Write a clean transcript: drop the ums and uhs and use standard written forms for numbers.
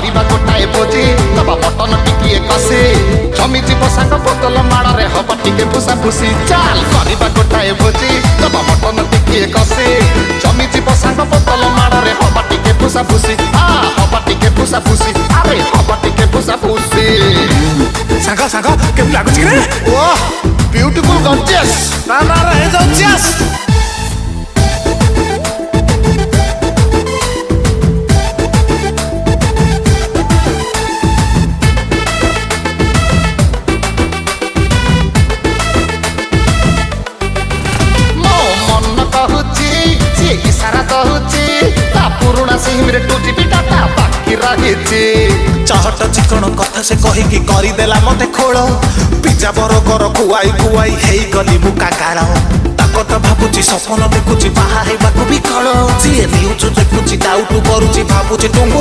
କରିବା ଗୋଟାଏ ଭୋଜି ଦବା ମଟନ ଟିକିଏ କଷି ଜମି ଯିବ ସାଙ୍ଗ ବୋତଲ ମାଡ଼ରେ ହବ ଟିକେ ଫୁସା ଫୁସି ଚାଲ କରିବା ଗୋଟାଏ ଭୋଜି ଦବା ମଟନ ଟିକିଏ କଷି ଜମି ଯିବ ସାଙ୍ଗ ବୋତଲ ମାଡ଼ରେ ହବ ଟିକେ ଫୁସା ଫୁସି ହବ ଟିକେ ଫୁସା ଫୁସି ଆରେ ହବ ଟିକେ ଫୁସା ଫୁସି ସାଙ୍ଗ ସାଙ୍ଗ କେମିତି ଲାଗୁଛି ରେ? ଓହ ବ୍ୟୁଟିଫୁଲ ଗର୍ଜିୟସ୍ ନା ନା ରେ ଜର୍ଜିୟସ୍ इशारा दहुची ता पुरुणा सिम रे टूटी पिटाटा बाकी रहिची चहट चिकन कथा से कहिकी करिदेला मते खोल पिज्जा बर्गर खुआई खुआई हेई गली मु काकाळ ताको त भाबुची सपन देखुची बाहा हेबाकू भी कळ जी न्यूज देखुची डाउट करूची भाबुची टुंगुर